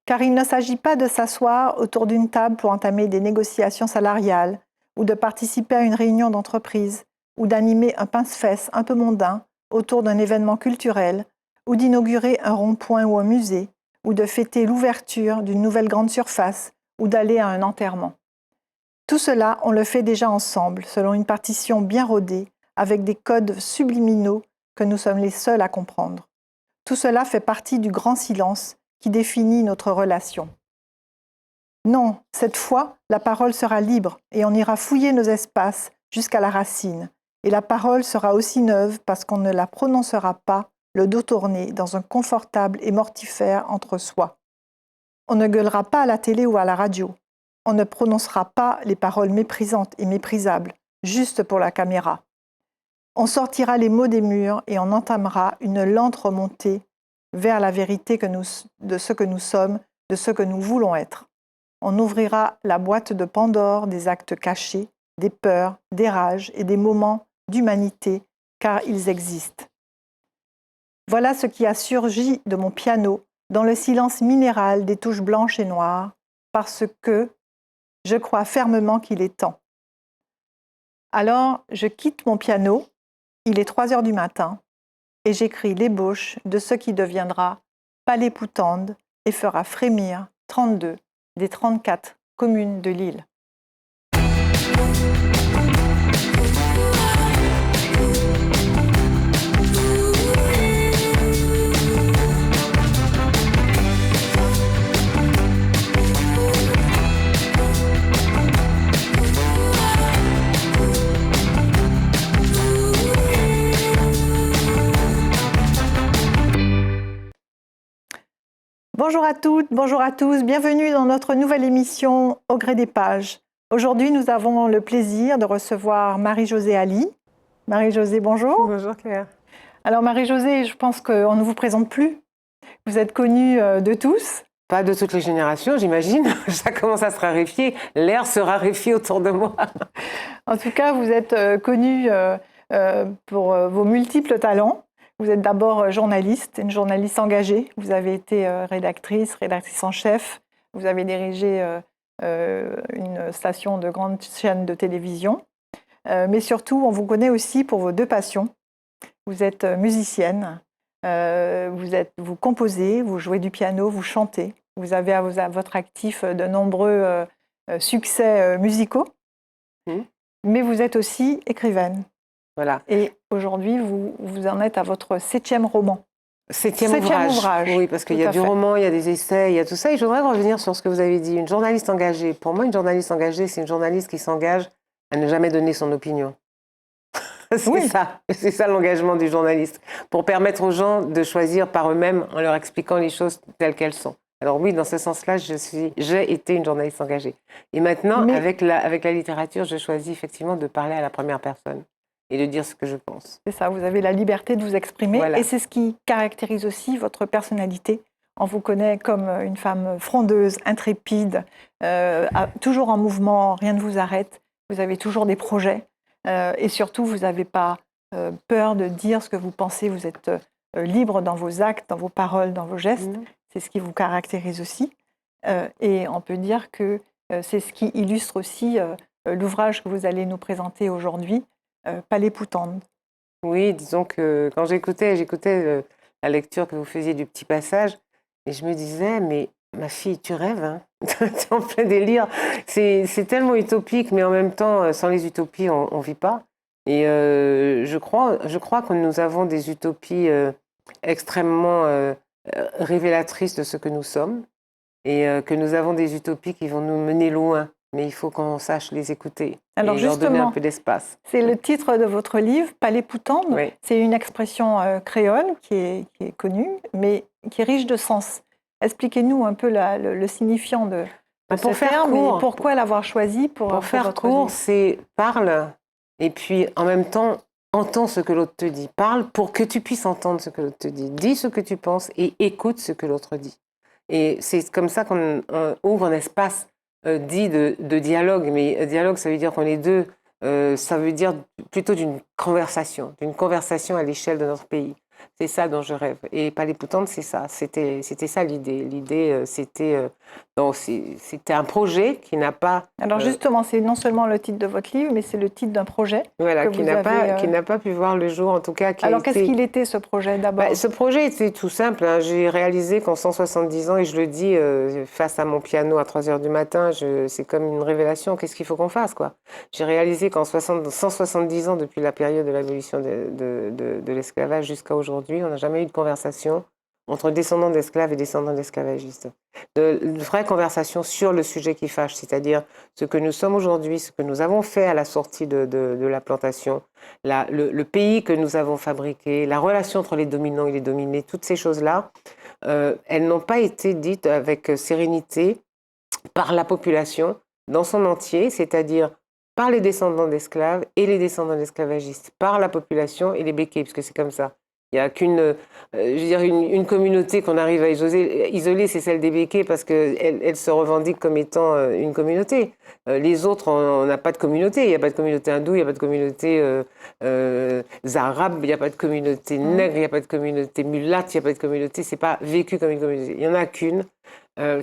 Car il ne s'agit pas de s'asseoir autour d'une table pour entamer des négociations salariales, ou de participer à une réunion d'entreprise, ou d'animer un pince-fesses un peu mondain autour d'un événement culturel, ou d'inaugurer un rond-point ou un musée, ou de fêter l'ouverture d'une nouvelle grande surface, ou d'aller à un enterrement. Tout cela, on le fait déjà ensemble, selon une partition bien rodée, avec des codes subliminaux que nous sommes les seuls à comprendre. Tout cela fait partie du grand silence qui définit notre relation. Non, cette fois, la parole sera libre et on ira fouiller nos espaces jusqu'à la racine. Et la parole sera aussi neuve parce qu'on ne la prononcera pas, le dos tourné, dans un confortable et mortifère entre-soi. On ne gueulera pas à la télé ou à la radio. On ne prononcera pas les paroles méprisantes et méprisables, juste pour la caméra. On sortira les mots des murs et on entamera une lente remontée vers la vérité de ce que nous sommes, de ce que nous voulons être. On ouvrira la boîte de Pandore des actes cachés, des peurs, des rages et des moments d'humanité, car ils existent. Voilà ce qui a surgi de mon piano dans le silence minéral des touches blanches et noires, parce que je crois fermement qu'il est temps. Alors, je quitte mon piano, il est 3 heures du matin, et j'écris l'ébauche de ce qui deviendra Palais Poutande et fera frémir 32 des 34 communes de l'île. Bonjour à toutes, bonjour à tous, bienvenue dans notre nouvelle émission Au gré des pages. Aujourd'hui, nous avons le plaisir de recevoir Marie-Josée Ali. Marie-Josée, bonjour. Bonjour Claire. Alors Marie-Josée, je pense qu'on ne vous présente plus. Vous êtes connue de tous. Pas de toutes les générations, j'imagine. Ça commence à se raréfier. L'air se raréfie autour de moi. En tout cas, vous êtes connue pour vos multiples talents. Vous êtes d'abord journaliste, une journaliste engagée. Vous avez été rédactrice en chef. Vous avez dirigé une station de grande chaîne de télévision. Mais surtout, on vous connaît aussi pour vos 2 passions. Vous êtes musicienne, vous composez, vous jouez du piano, vous chantez. Vous avez à votre actif de nombreux succès musicaux. Mais vous êtes aussi écrivaine. Voilà. Et aujourd'hui, vous en êtes à votre 7e roman. 7e ouvrage. Oui, parce qu'il y a du roman, il y a des essais, il y a tout ça. Et je voudrais revenir sur ce que vous avez dit. Une journaliste engagée. Pour moi, une journaliste engagée, c'est une journaliste qui s'engage à ne jamais donner son opinion. C'est ça l'engagement du journaliste. Pour permettre aux gens de choisir par eux-mêmes en leur expliquant les choses telles qu'elles sont. Alors oui, dans ce sens-là, j'ai été une journaliste engagée. Et maintenant, avec la littérature, je choisis effectivement de parler à la première personne et de dire ce que je pense. C'est ça, vous avez la liberté de vous exprimer. Voilà. Et c'est ce qui caractérise aussi votre personnalité. On vous connaît comme une femme frondeuse, intrépide, toujours en mouvement, rien ne vous arrête. Vous avez toujours des projets. Et surtout, vous n'avez pas peur de dire ce que vous pensez. Vous êtes libre dans vos actes, dans vos paroles, dans vos gestes. C'est ce qui vous caractérise aussi. Et on peut dire que c'est ce qui illustre aussi l'ouvrage que vous allez nous présenter aujourd'hui, Palais Poutande. Oui, disons que quand j'écoutais la lecture que vous faisiez du petit passage, et je me disais, mais ma fille, tu rêves, hein. Tu es en plein délire. C'est tellement utopique, mais en même temps, sans les utopies, on ne vit pas. Et je crois que nous avons des utopies extrêmement révélatrices de ce que nous sommes, et que nous avons des utopies qui vont nous mener loin. Mais il faut qu'on sache les écouter. Alors et leur donner un peu d'espace. C'est le titre de votre livre, Palais Poutande. Oui. C'est une expression créole qui est connue, mais qui est riche de sens. Expliquez-nous un peu le signifiant de ce terme et pourquoi l'avoir choisi pour faire votre court, livre. C'est parle et puis en même temps entends ce que l'autre te dit. Parle pour que tu puisses entendre ce que l'autre te dit. Dis ce que tu penses et écoute ce que l'autre dit. Et c'est comme ça qu'on ouvre un espace dit de dialogue, mais dialogue, ça veut dire qu'on est deux, ça veut dire plutôt d'une conversation à l'échelle de notre pays. C'est ça dont je rêve. Et Palais-Poutante, c'est ça. C'était ça l'idée. L'idée, c'était un projet qui n'a pas... Alors justement, c'est non seulement le titre de votre livre, mais c'est le titre d'un projet Voilà, que vous avez... qui n'a pas pu voir le jour, en tout cas. Alors qu'est-ce qu'il était ce projet d'abord? Ce projet était tout simple, hein. J'ai réalisé qu'en 170 ans, et je le dis face à mon piano à 3 heures du matin, c'est comme une révélation. Qu'est-ce qu'il faut qu'on fasse, quoi? J'ai réalisé qu'en 170 ans, depuis la période de l'abolition de l'esclavage jusqu'à aujourd'hui, on n'a jamais eu de conversation entre descendants d'esclaves et descendants d'esclavagistes. De vraies conversations sur le sujet qui fâche, c'est-à-dire ce que nous sommes aujourd'hui, ce que nous avons fait à la sortie de la plantation, le pays que nous avons fabriqué, la relation entre les dominants et les dominés, toutes ces choses-là, elles n'ont pas été dites avec sérénité par la population dans son entier, c'est-à-dire par les descendants d'esclaves et les descendants d'esclavagistes, par la population et les béquets, puisque c'est comme ça. Il n'y a une communauté qu'on arrive à isoler, c'est celle des béquets parce qu'elle se revendique comme étant une communauté. Les autres, on n'a pas de communauté. Il n'y a pas de communauté hindoue, il n'y a pas de communauté arabe, il n'y a pas de communauté nègre, il n'y a pas de communauté mulâtre, il n'y a pas de communauté. C'est pas vécu comme une communauté. Il n'y en a qu'une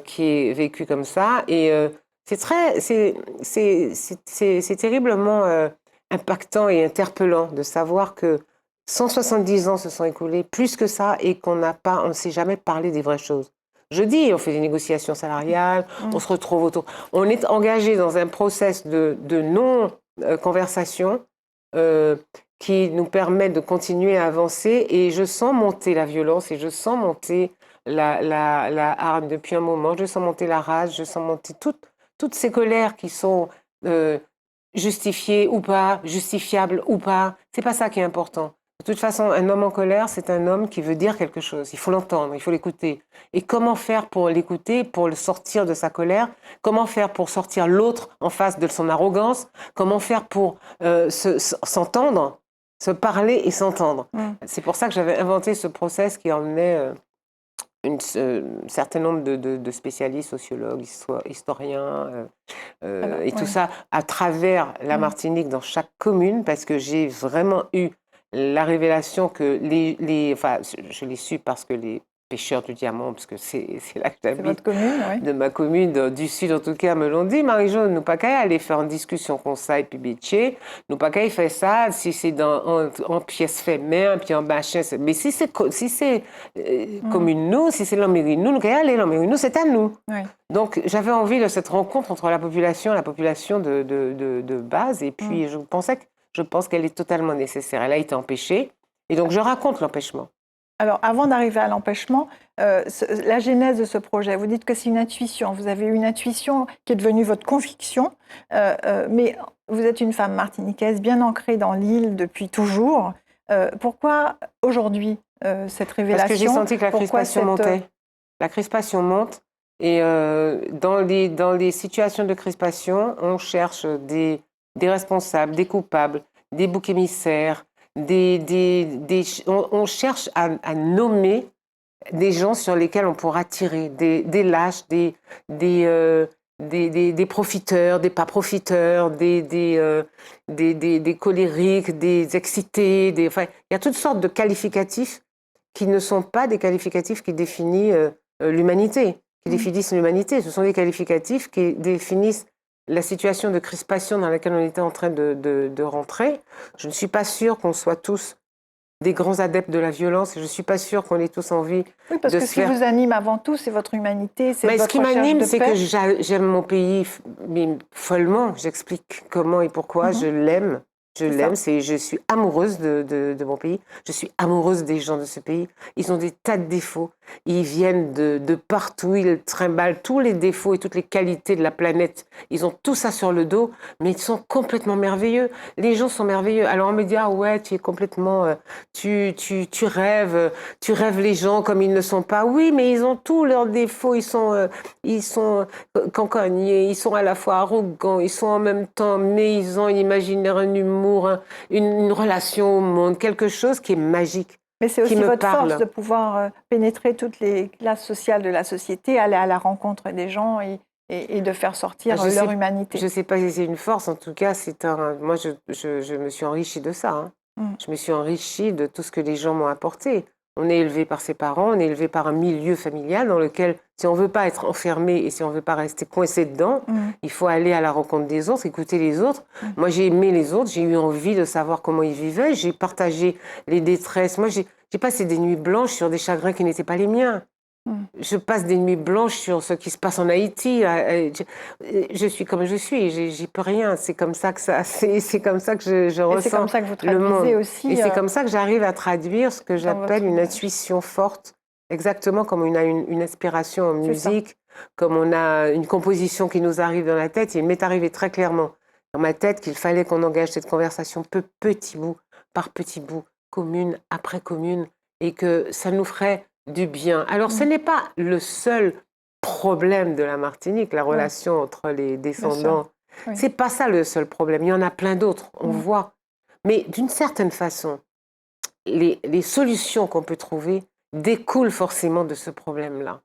qui est vécue comme ça. Et c'est terriblement impactant et interpellant de savoir que 170 ans se sont écoulés, plus que ça, et on ne s'est jamais parlé des vraies choses. Je dis, on fait des négociations salariales, on se retrouve autour. On est engagé dans un process de non-conversation qui nous permet de continuer à avancer, et je sens monter la violence, et je sens monter la hargne depuis un moment, je sens monter la rage, je sens monter toutes ces colères qui sont justifiées ou pas, justifiables ou pas. C'est pas ça qui est important. De toute façon, un homme en colère, c'est un homme qui veut dire quelque chose. Il faut l'entendre, il faut l'écouter. Et comment faire pour l'écouter, pour le sortir de sa colère? Comment faire pour sortir l'autre en face de son arrogance? Comment faire pour s'entendre, se parler et s'entendre? C'est pour ça que j'avais inventé ce process qui emmenait un certain nombre de spécialistes, sociologues, historiens, tout ça à travers la Martinique dans chaque commune, parce que j'ai vraiment eu la révélation que enfin, je l'ai su parce que les pêcheurs du diamant, parce que c'est là que j'habite, votre commune, oui. De ma commune, du sud en tout cas, me l'ont dit, Marie-Jo, nous pas qu'à aller faire une discussion comme ça et puis bitcher, nous pas qu'à faire ça si c'est en pièces fait main, puis en machin, mais si c'est commune nous, si c'est l'Amérique nous qu'à aller l'Amérique nous, c'est à nous. Oui. Donc j'avais envie de cette rencontre entre la population de base, et puis je pense qu'elle est totalement nécessaire. Elle a été empêchée, et donc je raconte l'empêchement. Alors, avant d'arriver à l'empêchement, la genèse de ce projet, vous dites que c'est une intuition. Vous avez eu une intuition qui est devenue votre conviction, mais vous êtes une femme martiniquaise bien ancrée dans l'île depuis toujours. Pourquoi aujourd'hui cette révélation? Parce que j'ai senti que la crispation montait. La crispation monte, et dans les situations de crispation, on cherche des responsables, des coupables, des boucs émissaires. On cherche à nommer des gens sur lesquels on pourra tirer, des lâches, des profiteurs, des pas profiteurs, des colériques, des excités. Enfin, il y a toutes sortes de qualificatifs qui ne sont pas des qualificatifs qui définissent l'humanité, Ce sont des qualificatifs qui définissent la situation de crispation dans laquelle on était en train de rentrer. Je ne suis pas sûre qu'on soit tous des grands adeptes de la violence, et je ne suis pas sûre qu'on ait tous envie oui, parce de que se ce qui vous anime avant tout, c'est votre humanité, c'est votre recherche de paix. Ce qui m'anime, c'est que j'aime mon pays, mais follement. J'explique comment et pourquoi je l'aime. Je suis amoureuse de mon pays, je suis amoureuse des gens de ce pays. Ils ont des tas de défauts, ils viennent de partout, ils trimballent tous les défauts et toutes les qualités de la planète. Ils ont tout ça sur le dos, mais ils sont complètement merveilleux. Les gens sont merveilleux. Alors on me dit, ah ouais, tu es complètement, tu rêves les gens comme ils ne sont pas. Oui, mais ils ont tous leurs défauts, ils sont cancagnés, ils sont à la fois arrogants, ils sont en même temps, mais ils ont un imaginaire, un humour, une relation au monde, quelque chose qui est magique. Mais c'est aussi votre force de pouvoir pénétrer toutes les classes sociales de la société, aller à la rencontre des gens et de faire sortir leur humanité. Je ne sais pas si c'est une force, en tout cas, moi je me suis enrichie de ça. Je me suis enrichie de tout ce que les gens m'ont apporté. On est élevé par ses parents, on est élevé par un milieu familial dans lequel, si on ne veut pas être enfermé et si on ne veut pas rester coincé dedans, il faut aller à la rencontre des autres, écouter les autres. Moi, j'ai aimé les autres, j'ai eu envie de savoir comment ils vivaient, j'ai partagé les détresses. Moi, j'ai passé des nuits blanches sur des chagrins qui n'étaient pas les miens. Je passe des nuits blanches sur ce qui se passe en Haïti. Je suis comme je suis, j'y peux rien. C'est comme ça que c'est comme ça que je Et ressens c'est comme ça que vous le monde. traduisez aussi. Et c'est comme ça que j'arrive à traduire ce que dans j'appelle votre une image. intuition forte, exactement comme on a une inspiration en C'est ça. musique, comme on a une composition qui nous arrive dans la tête. Il m'est arrivé très clairement dans ma tête qu'il fallait qu'on engage cette conversation petit bout par petit bout, commune après commune, et que ça nous ferait du bien. Alors, ce n'est pas le seul problème de la Martinique, la relation entre les descendants. Oui. C'est pas ça le seul problème. Il y en a plein d'autres, on voit. Mais d'une certaine façon, les solutions qu'on peut trouver découlent forcément de ce problème-là.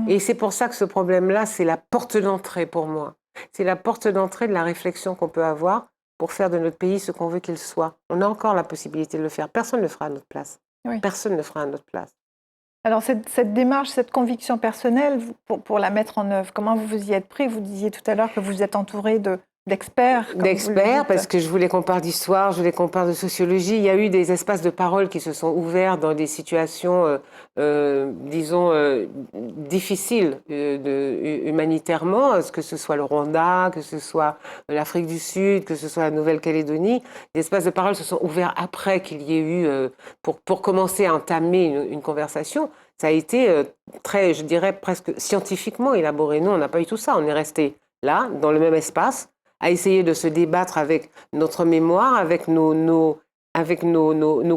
Et c'est pour ça que ce problème-là, c'est la porte d'entrée pour moi. C'est la porte d'entrée de la réflexion qu'on peut avoir pour faire de notre pays ce qu'on veut qu'il soit. On a encore la possibilité de le faire. Personne ne le fera à notre place. Oui. Personne ne le fera à notre place. Alors cette démarche, cette conviction personnelle, pour la mettre en œuvre, comment vous vous y êtes pris? Vous disiez tout à l'heure que vous êtes entouré d'experts. D'experts, parce que je voulais qu'on parle d'histoire, je voulais qu'on parle de sociologie. Il y a eu des espaces de parole qui se sont ouverts dans des situations, disons, difficiles humanitairement, que ce soit le Rwanda, que ce soit l'Afrique du Sud, que ce soit la Nouvelle-Calédonie. Des espaces de parole se sont ouverts après qu'il y ait eu, pour commencer à entamer une conversation. Ça a été très, je dirais, presque scientifiquement élaboré. Nous, on n'a pas eu tout ça. On est resté là, dans le même espace, à essayer de se débattre avec notre mémoire, avec nos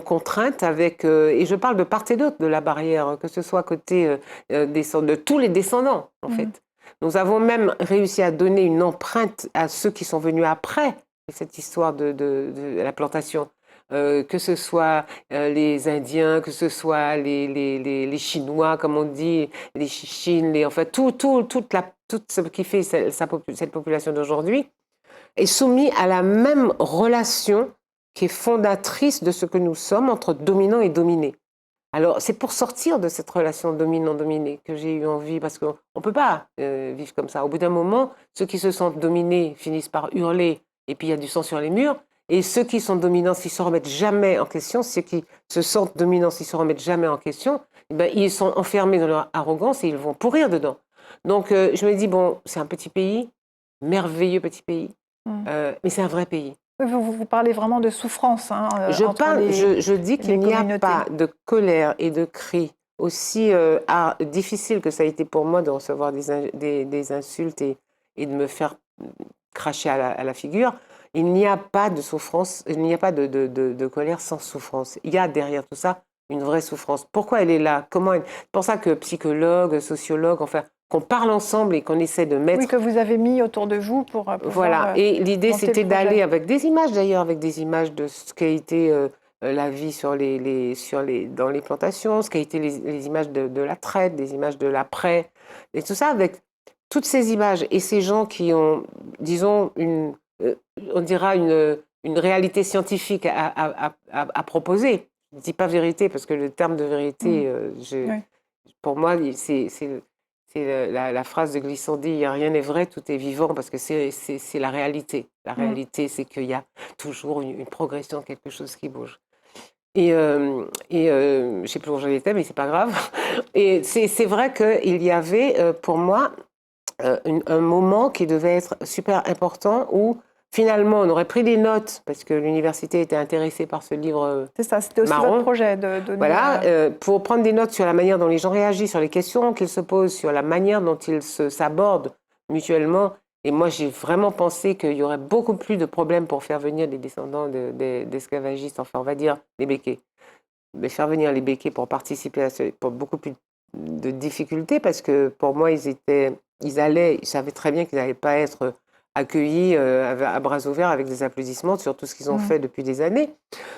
contraintes, et je parle de part et d'autre de la barrière, que ce soit côté de tous les descendants, en fait. Nous avons même réussi à donner une empreinte à ceux qui sont venus après cette histoire de la plantation. Que ce soit les Indiens, que ce soit les Chinois, comme on dit, les Chichines, enfin, tout ce qui fait cette population d'aujourd'hui, est soumis à la même relation qui est fondatrice de ce que nous sommes entre dominant et dominé. Alors, c'est pour sortir de cette relation dominant-dominé que j'ai eu envie, parce qu'on ne peut pas vivre comme ça. Au bout d'un moment, ceux qui se sentent dominés finissent par hurler, et puis il y a du sang sur les murs, et ceux qui sont dominants, s'ils ne se remettent jamais en question, ceux qui se sentent dominants, s'ils ne se remettent jamais en question, eh ben, ils sont enfermés dans leur arrogance et ils vont pourrir dedans. Donc, je me dis, bon, c'est un petit pays, merveilleux petit pays, mais c'est un vrai pays. Vous parlez vraiment de souffrance. Hein, je dis qu'il n'y a pas de colère et de cris aussi difficile que ça a été pour moi de recevoir des insultes et de me faire cracher à la figure. Il n'y a pas de souffrance, il n'y a pas de colère sans souffrance. Il y a derrière tout ça une vraie souffrance. Pourquoi elle est là? C'est pour ça que psychologues, sociologues, enfin, qu'on parle ensemble et qu'on essaie de mettre... Oui, que vous avez mis autour de vous pour voilà, et l'idée c'était d'aller avec des images d'ailleurs, avec des images de ce qu'a été la vie dans les plantations, ce qu'a été les images de la traite, des images de l'après, et tout ça avec toutes ces images et ces gens qui ont, disons, on dira une réalité scientifique à proposer. Je ne dis pas vérité parce que le terme de vérité, pour moi, c'est la phrase de Glissandi, il n'y a rien n'est vrai, tout est vivant, parce que c'est la réalité. La réalité, c'est qu'il y a toujours une progression, quelque chose qui bouge. Et je ne sais plus où j'en étais, mais c'est pas grave. Et c'est vrai qu'il y avait, pour moi, un moment qui devait être super important où finalement, on aurait pris des notes parce que l'université était intéressée par ce livre. C'est ça, c'était aussi marron. votre projet de voilà, pour prendre des notes sur la manière dont les gens réagissent, sur les questions qu'ils se posent, sur la manière dont ils s'abordent mutuellement. Et moi, j'ai vraiment pensé qu'il y aurait beaucoup plus de problèmes pour faire venir des descendants d'esclavagistes, enfin, on va dire les béquets. Mais faire venir les béquets pour participer pour beaucoup plus de difficultés parce que pour moi, ils savaient très bien qu'ils n'allaient pas être accueillis à bras ouverts avec des applaudissements sur tout ce qu'ils ont fait depuis des années.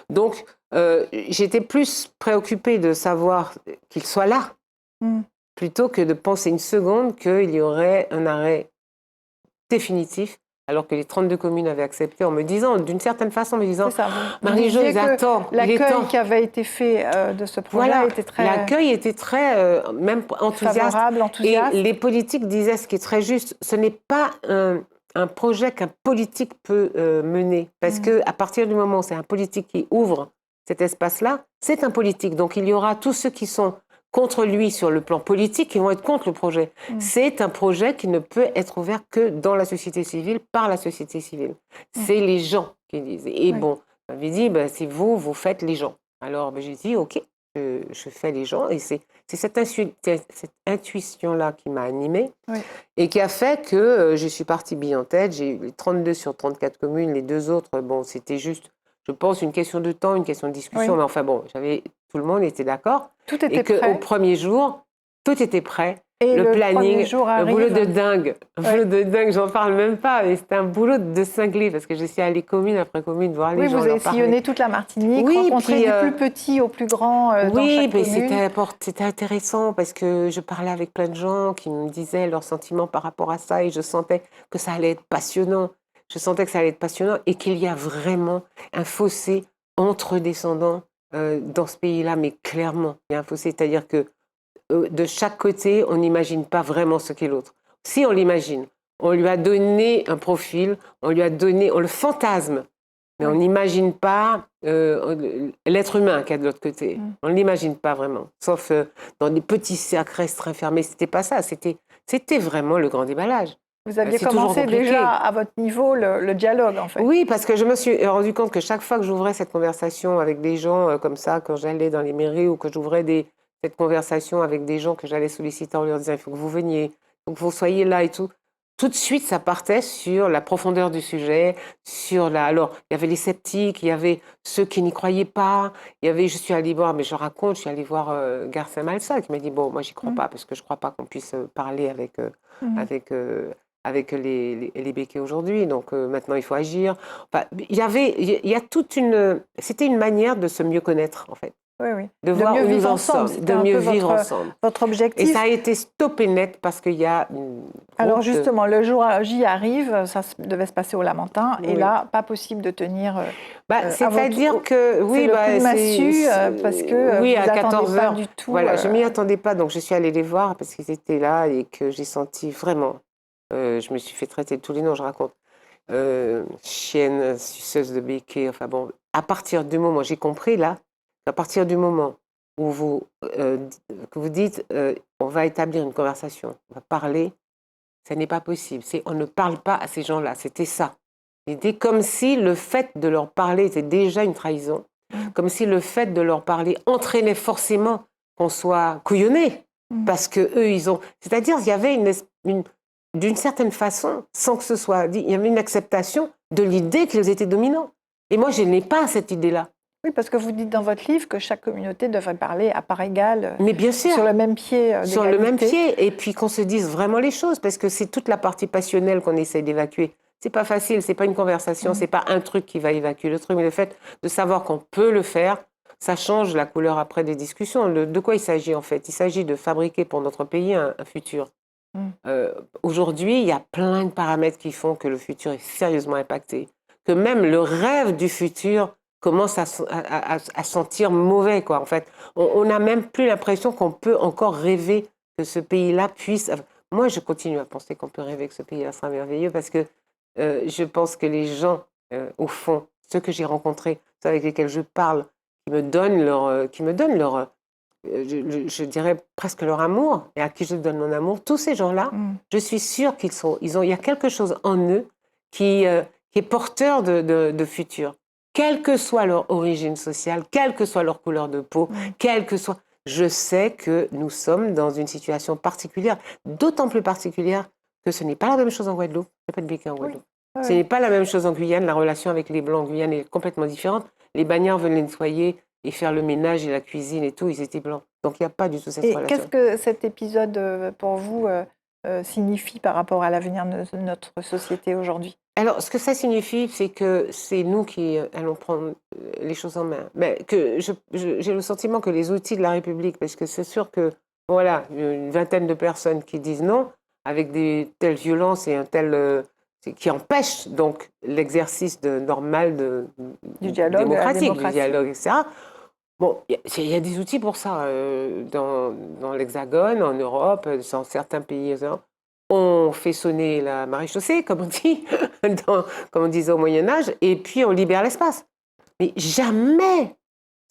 Donc, j'étais plus préoccupée de savoir qu'ils soient là, plutôt que de penser une seconde qu'il y aurait un arrêt définitif alors que les 32 communes avaient accepté, en me disant, d'une certaine façon, en me disant, C'est ça. Marie-Jo, ils attendent, il est temps. L'accueil qui avait été fait de ce projet Voilà, était très l'accueil était très, même enthousiaste. favorable, enthousiaste. Et les politiques disaient, ce qui est très juste, ce n'est pas un projet qu'un politique peut mener. Parce qu'à partir du moment où c'est un politique qui ouvre cet espace-là, c'est un politique. Donc il y aura tous ceux qui sont contre lui sur le plan politique qui vont être contre le projet. C'est un projet qui ne peut être ouvert que dans la société civile, par la société civile. C'est les gens qui disent. Et bon, on m'avait dit, c'est vous, vous faites les gens. Alors j'ai dit, ok, je fais les gens. Et c'est cette intuition-là qui m'a animée et qui a fait que je suis partie bille en tête. J'ai eu les 32 sur 34 communes. Les deux autres, bon, c'était juste, je pense, une question de temps, une question de discussion. Mais enfin bon, tout le monde était d'accord. Tout était et prêt. qu'au premier jour, tout était prêt. Et le planning, le boulot de dingue. Le boulot de dingue, j'en parle même pas. Mais c'était un boulot de cinglé parce que je suis allée commune après commune voir les gens. Oui, vous avez sillonné toute la Martinique, rencontré du plus petit au plus grand dans chaque commune. C'était intéressant parce que je parlais avec plein de gens qui me disaient leurs sentiments par rapport à ça et je sentais que ça allait être passionnant. Je sentais que ça allait être passionnant et qu'il y a vraiment un fossé entre descendants dans ce pays-là, mais clairement, il y a un fossé. C'est-à-dire que de chaque côté, on n'imagine pas vraiment ce qu'est l'autre. Si on l'imagine, on lui a donné un profil, on le fantasme, mais on n'imagine pas l'être humain qu'il y a de l'autre côté. On ne l'imagine pas vraiment, sauf dans des petits cercles restreints fermés. C'était pas ça, c'était vraiment le grand déballage. Vous aviez commencé déjà à votre niveau le dialogue, en fait. Oui, parce que je me suis rendu compte que chaque fois que j'ouvrais cette conversation avec des gens comme ça, quand j'allais dans les mairies ou que j'ouvrais cette conversation avec des gens que j'allais solliciter en leur disant « il faut que vous veniez, il faut que vous soyez là et tout », tout de suite, ça partait sur la profondeur du sujet, Alors, il y avait les sceptiques, il y avait ceux qui n'y croyaient pas, je suis allée voir, mais je raconte, je suis allée voir Garcin Malsa qui m'a dit « bon, moi, j'y crois pas, parce que je crois pas qu'on puisse parler avec les béquets aujourd'hui, donc maintenant, il faut agir. » Enfin, c'était une manière de se mieux connaître, en fait. Oui. De voir où nous en sommes, de mieux vivre ensemble. Votre objectif. Et ça a été stoppé net parce qu'il y a Alors justement, le jour J arrive, ça devait se passer au Lamentin, et là, pas possible de tenir... c'est-à-dire que... Oui, c'est le coup de massue, parce que oui, vous à 14 pas heures, du tout... Voilà, je ne m'y attendais pas, donc je suis allée les voir parce qu'ils étaient là et que j'ai senti vraiment... je me suis fait traiter de tous les noms, je raconte. Chienne, suceuse de béquet, enfin bon, à partir du moment, j'ai compris là, à partir du moment où que vous dites on va établir une conversation, on va parler, ce n'est pas possible. On ne parle pas à ces gens-là, c'était ça. L'idée, comme si le fait de leur parler était déjà une trahison, comme si le fait de leur parler entraînait forcément qu'on soit couillonné, parce que eux, ils ont... C'est-à-dire, il y avait d'une certaine façon, sans que ce soit dit, il y avait une acceptation de l'idée qu'ils étaient dominants. Et moi, je n'ai pas cette idée-là. Oui, parce que vous dites dans votre livre que chaque communauté devrait parler à part égale, mais bien sûr, sur le même pied d'égalité. Sur le même pied, et puis qu'on se dise vraiment les choses, parce que c'est toute la partie passionnelle qu'on essaie d'évacuer. C'est pas facile, c'est pas une conversation, c'est pas un truc qui va évacuer le truc, mais le fait de savoir qu'on peut le faire, ça change la couleur après des discussions. De quoi il s'agit en fait? Il s'agit de fabriquer pour notre pays un futur. Aujourd'hui, il y a plein de paramètres qui font que le futur est sérieusement impacté, que même le rêve du futur commence à sentir mauvais, quoi. En fait, on n'a même plus l'impression qu'on peut encore rêver que ce pays-là puisse... Moi, je continue à penser qu'on peut rêver que ce pays-là sera merveilleux parce que je pense que les gens, au fond, ceux que j'ai rencontrés, ceux avec lesquels je parle, qui me donnent leur je dirais presque leur amour, et à qui je donne mon amour, tous ces gens-là, je suis sûre il y a quelque chose en eux qui est porteur de futur. Quelle que soit leur origine sociale, quelle que soit leur couleur de peau, quelle que soit... Je sais que nous sommes dans une situation particulière, d'autant plus particulière que ce n'est pas la même chose en Guadeloupe. Il n'y a pas de béquet en Guadeloupe. Ce n'est pas la même chose en Guyane. La relation avec les Blancs en Guyane est complètement différente. Les bagnards venaient nettoyer et faire le ménage et la cuisine et tout, ils étaient blancs. Donc il n'y a pas du tout cette relation. Qu'est-ce que cet épisode, pour vous, signifie par rapport à l'avenir de notre société aujourd'hui? Alors, ce que ça signifie, c'est que c'est nous qui allons prendre les choses en main. Mais que j'ai le sentiment que les outils de la République, parce que c'est sûr que, voilà, une vingtaine de personnes qui disent non, avec des telles violences et un tel qui empêche donc l'exercice normal Du dialogue, de la démocratique, du démocratie. dialogue, etc. Bon, il y a des outils pour ça dans l'Hexagone, en Europe, dans certains pays. On fait sonner la maréchaussée, comme on dit, comme on disait au Moyen-Âge, et puis on libère l'espace. Mais jamais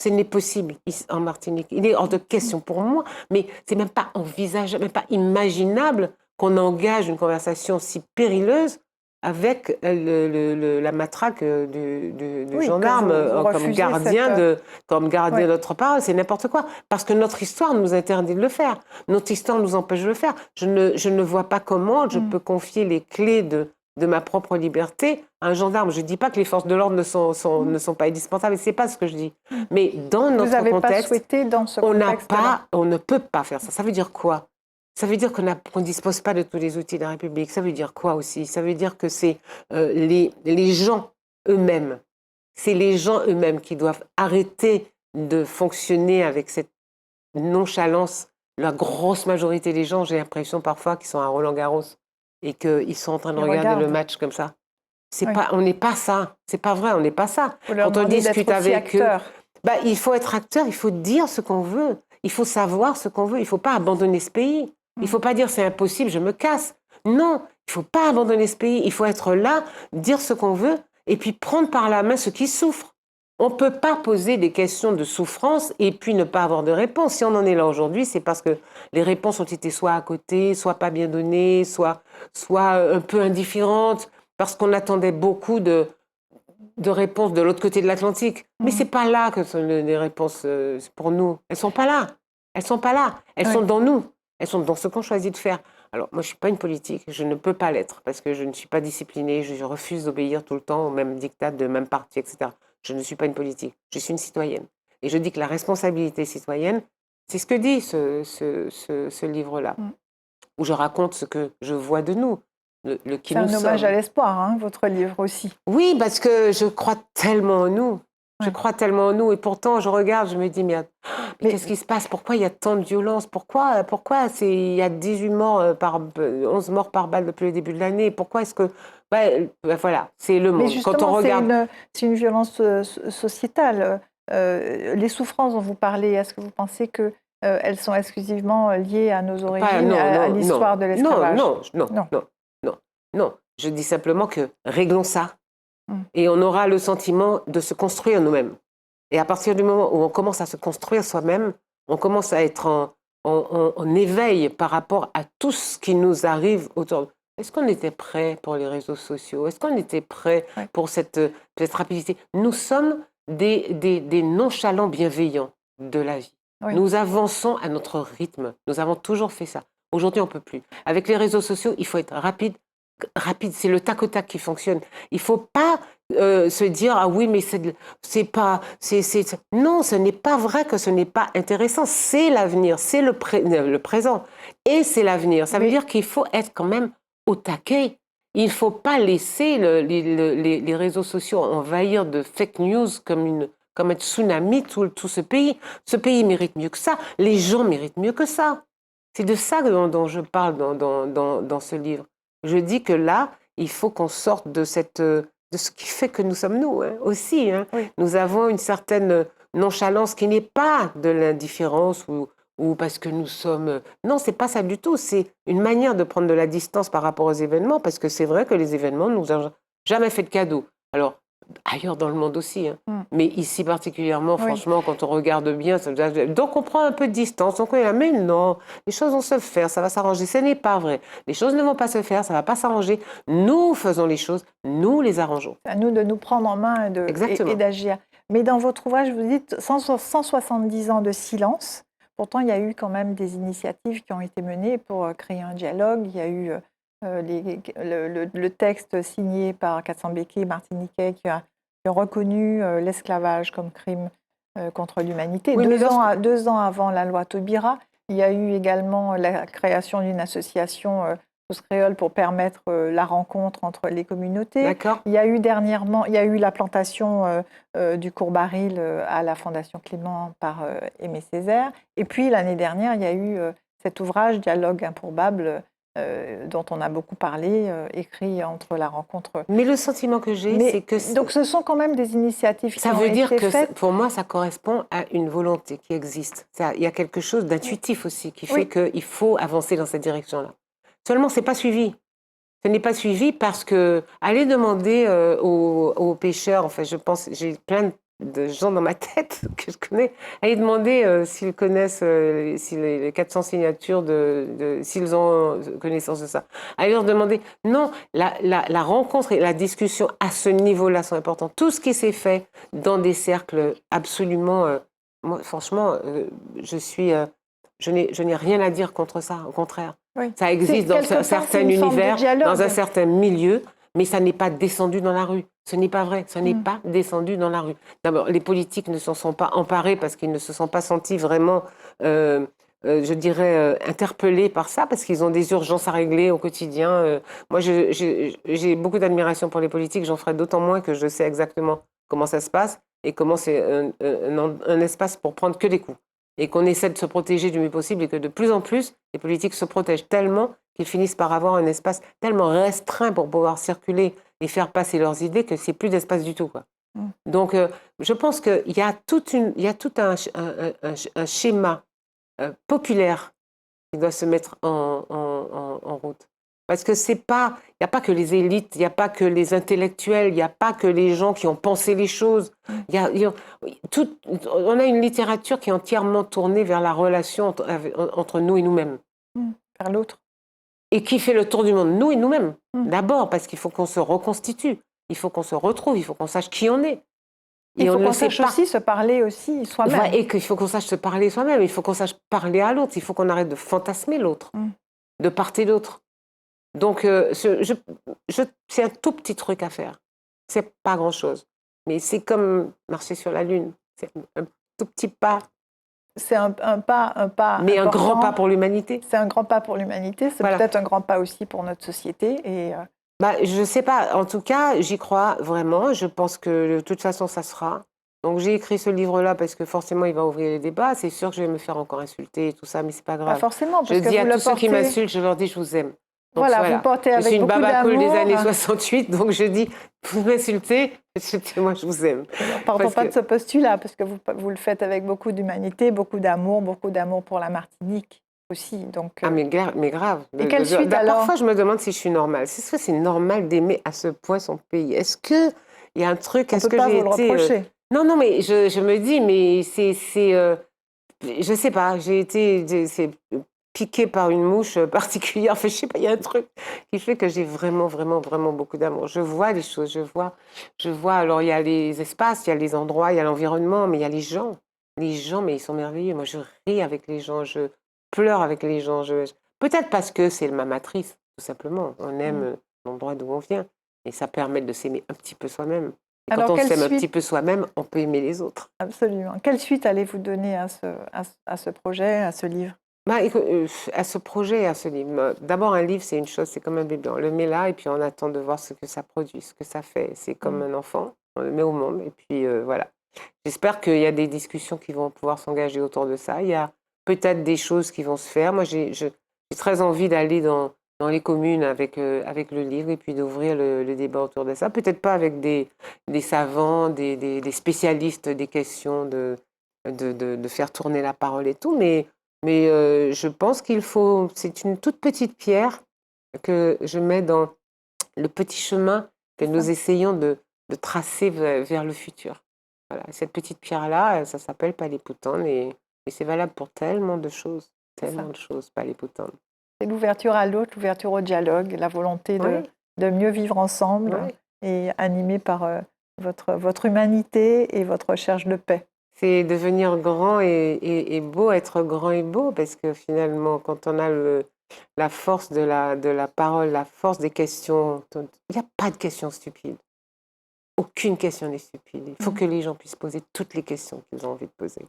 ce n'est possible en Martinique. Il est hors de question pour moi, mais c'est même pas envisageable, même pas imaginable qu'on engage une conversation si périleuse avec la matraque du Oui, que gendarme vous comme refusez gardien Oui. de notre parole. C'est n'importe quoi. Parce que notre histoire nous interdit de le faire. Notre histoire nous empêche de le faire. Je ne vois pas comment je peux confier les clés de ma propre liberté à un gendarme. Je ne dis pas que les forces de l'ordre ne sont pas indispensables, ce n'est pas ce que je dis. Mais dans Vous notre n'avez pas contexte, souhaité dans ce contexte-là. on ne peut pas faire ça. Ça veut dire quoi? Ça veut dire qu'on ne dispose pas de tous les outils de la République. Ça veut dire quoi aussi? Ça veut dire que c'est les gens eux-mêmes. C'est les gens eux-mêmes qui doivent arrêter de fonctionner avec cette nonchalance. La grosse majorité des gens, j'ai l'impression parfois qu'ils sont à Roland-Garros et qu'ils sont en train de Ils regarder le regardent. match comme ça. Oui. On n'est pas ça. C'est pas vrai, on n'est pas ça. Vous leur Quand on demandez d'être discute aussi avec eux, acteurs. bah, il faut être acteur, il faut dire ce qu'on veut. Il faut savoir ce qu'on veut. Il ne faut pas abandonner ce pays. Il ne faut pas dire c'est impossible, je me casse. Non, il ne faut pas abandonner ce pays. Il faut être là, dire ce qu'on veut et puis prendre par la main ceux qui souffrent. On ne peut pas poser des questions de souffrance et puis ne pas avoir de réponse. Si on en est là aujourd'hui, c'est parce que les réponses ont été soit à côté, soit pas bien données, soit un peu indifférentes, parce qu'on attendait beaucoup de réponses de l'autre côté de l'Atlantique. Mais c'est pas là que sont les réponses pour nous. Elles sont pas là. Elles sont pas là. Elles sont dans nous. Elles sont dans ce qu'on choisit de faire. Alors, moi, je suis pas une politique. Je ne peux pas l'être parce que je ne suis pas disciplinée. Je refuse d'obéir tout le temps au même diktat de même parti, etc. Je ne suis pas une politique. Je suis une citoyenne. Et je dis que la responsabilité citoyenne, c'est ce que dit ce livre-là, où je raconte ce que je vois de nous, le qui C'est nous un sommes. hommage à l'espoir, hein, votre livre aussi. Oui, parce que je crois tellement en nous. Je crois tellement en nous. Et pourtant, je regarde, je me dis, mais qu'est-ce qui se passe? Pourquoi il y a tant de violence? Pourquoi il y a 18 morts 11 morts par balle depuis le début de l'année? Pourquoi est-ce que... voilà, c'est le monde. Mais Quand on justement, regarde... c'est une violence sociétale. Les souffrances dont vous parlez, est-ce que vous pensez que elles sont exclusivement liées à nos origines, à l'histoire de l'esclavage? Non. Je dis simplement que réglons ça. Et on aura le sentiment de se construire nous-mêmes. Et à partir du moment où on commence à se construire soi-même, on commence à être en éveil par rapport à tout ce qui nous arrive autour. Est-ce qu'on était prêt pour les réseaux sociaux? Est-ce qu'on était prêt pour cette rapidité? Nous sommes des nonchalants bienveillants de la vie. Oui. Nous avançons à notre rythme. Nous avons toujours fait ça. Aujourd'hui, on ne peut plus. Avec les réseaux sociaux, il faut être rapide, c'est le tac au tac qui fonctionne. Il ne faut pas se dire ah oui mais c'est pas non, ce n'est pas vrai que ce n'est pas intéressant. C'est l'avenir, c'est le présent et c'est l'avenir. Ça veut dire qu'il faut être quand même au taquet. Il ne faut pas laisser les réseaux sociaux envahir de fake news comme un tsunami tout ce pays. Ce pays mérite mieux que ça. Les gens méritent mieux que ça. C'est de ça dont je parle dans ce livre. Je dis que là, il faut qu'on sorte de ce qui fait que nous sommes nous aussi. Hein. Oui. Nous avons une certaine nonchalance qui n'est pas de l'indifférence ou parce que nous sommes... Non, c'est pas ça du tout. C'est une manière de prendre de la distance par rapport aux événements parce que c'est vrai que les événements ne nous ont jamais fait de cadeau. Alors, ailleurs dans le monde aussi. Hein. Mais ici particulièrement, franchement, quand on regarde bien, donc on prend un peu de distance. Donc on est là, mais non, les choses vont se faire, ça va s'arranger. Ce n'est pas vrai. Les choses ne vont pas se faire, ça ne va pas s'arranger. Nous faisons les choses, nous les arrangeons. C'est à nous de nous prendre en main et d'agir. Mais dans votre ouvrage, vous dites 170 ans de silence. Pourtant, il y a eu quand même des initiatives qui ont été menées pour créer un dialogue. Il y a eu le texte signé par Kassambeke martiniquais qui a reconnu l'esclavage comme crime contre l'humanité. Oui, 2 ans avant la loi Taubira, il y a eu également la création d'une association créole pour permettre la rencontre entre les communautés. Il y a eu dernièrement, il y a eu la plantation du courbaril à la Fondation Clément par Aimé Césaire. Et puis l'année dernière, il y a eu cet ouvrage Dialogue improbable dont on a beaucoup parlé, écrit entre la rencontre. Mais le sentiment que j'ai, Mais, c'est que donc ce sont quand même des initiatives ça qui ont veut dire été que faites. pour moi, ça correspond à une volonté qui existe. Il y a quelque chose d'intuitif aussi qui fait Oui. qu'il faut avancer dans cette direction-là. Seulement, c'est pas suivi. Ce n'est pas suivi parce que aller demander aux pêcheurs, enfin, je pense, j'ai plein de gens dans ma tête que je connais, aller demander s'ils connaissent si les 400 signatures, s'ils ont connaissance de ça. Aller leur demander, non, la rencontre et la discussion à ce niveau-là sont importantes. Tout ce qui s'est fait dans des cercles absolument, moi, franchement, je n'ai rien à dire contre ça, au contraire. Oui. Ça existe dans un certain univers, dans un certain milieu, mais ça n'est pas descendu dans la rue. Ce n'est pas vrai, ça n'est pas descendu dans la rue. D'abord, les politiques ne s'en sont pas emparés parce qu'ils ne se sont pas sentis vraiment, je dirais, interpellés par ça, parce qu'ils ont des urgences à régler au quotidien. Moi, j'ai beaucoup d'admiration pour les politiques, j'en ferai d'autant moins que je sais exactement comment ça se passe et comment c'est un espace pour prendre que des coups. Et qu'on essaie de se protéger du mieux possible et que de plus en plus, les politiques se protègent tellement qu'ils finissent par avoir un espace tellement restreint pour pouvoir circuler et faire passer leurs idées que c'est plus d'espace du tout, quoi. Donc, je pense qu'il y a tout un schéma populaire qui doit se mettre en route. Parce que il n'y a pas que les élites, il n'y a pas que les intellectuels, il n'y a pas que les gens qui ont pensé les choses. On a une littérature qui est entièrement tournée vers la relation entre nous et nous-mêmes. Vers l'autre. Et qui fait le tour du monde, nous et nous-mêmes. D'abord, parce qu'il faut qu'on se reconstitue, il faut qu'on se retrouve, il faut qu'on sache qui on est. Il faut qu'on sache aussi se parler aussi soi-même. Et qu'il faut qu'on sache se parler soi-même, il faut qu'on sache parler à l'autre, il faut qu'on arrête de fantasmer l'autre, de part et d'autre. Donc, c'est un tout petit truc à faire. C'est pas grand-chose. Mais c'est comme marcher sur la Lune. C'est un tout petit pas. C'est un pas mais important. Un grand pas pour l'humanité. C'est un grand pas pour l'humanité. C'est peut-être un grand pas aussi pour notre société. Et je ne sais pas. En tout cas, j'y crois vraiment. Je pense que de toute façon, ça sera. Donc, j'ai écrit ce livre-là parce que forcément, il va ouvrir les débats. C'est sûr que je vais me faire encore insulter et tout ça, mais c'est pas grave. Pas forcément, parce je que dis vous à le tous ceux qui portez... m'insultent, je leur dis je vous aime. Donc, voilà, vous portez avec beaucoup d'amour. Je suis une baba cool des années 68, donc je dis, vous m'insultez, moi je vous aime. Partons pas de ce postulat, parce que vous le faites avec beaucoup d'humanité, beaucoup d'amour pour la Martinique aussi. Donc, mais grave. Et quelle suite alors? Parfois je me demande si je suis normale. Est-ce que c'est normal d'aimer à ce point son pays? Est-ce qu'il y a un truc... On ne peut pas vous le reprocher. Non, mais je me dis, mais c'est je sais pas, j'ai été... piquée par une mouche particulière. Enfin, je sais pas, il y a un truc qui fait que j'ai vraiment, vraiment, vraiment beaucoup d'amour. Je vois les choses, je vois. Alors, il y a les espaces, il y a les endroits, il y a l'environnement, mais il y a les gens. Les gens, mais ils sont merveilleux. Moi, je ris avec les gens, je pleure avec les gens. Peut-être parce que c'est ma matrice, tout simplement. On aime l'endroit d'où on vient. Et ça permet de s'aimer un petit peu soi-même. Et quand on s'aime un petit peu soi-même, on peut aimer les autres. Absolument. Quelle suite allez-vous donner à ce projet, à ce livre? À ce projet, à ce livre. D'abord, un livre, c'est une chose, c'est comme un bébé. On le met là et puis on attend de voir ce que ça produit, ce que ça fait. C'est comme un enfant, on le met au monde et puis voilà. J'espère qu'il y a des discussions qui vont pouvoir s'engager autour de ça. Il y a peut-être des choses qui vont se faire. Moi, j'ai très envie d'aller dans les communes avec le livre et puis d'ouvrir le débat autour de ça. Peut-être pas avec des savants, des spécialistes des questions, de faire tourner la parole et tout, mais je pense c'est une toute petite pierre que je mets dans le petit chemin que nous essayons de tracer vers le futur. Voilà, cette petite pierre-là, ça s'appelle Palais-Poutanne et c'est valable pour tellement de choses, Palais-Poutanne. C'est l'ouverture à l'autre, l'ouverture au dialogue, la volonté de mieux vivre ensemble et animée par votre humanité et votre recherche de paix. C'est devenir grand et beau, être grand et beau, parce que finalement, quand on a la force de la parole, la force des questions, il n'y a pas de questions stupides. Aucune question n'est stupide. Il faut que les gens puissent poser toutes les questions qu'ils ont envie de poser.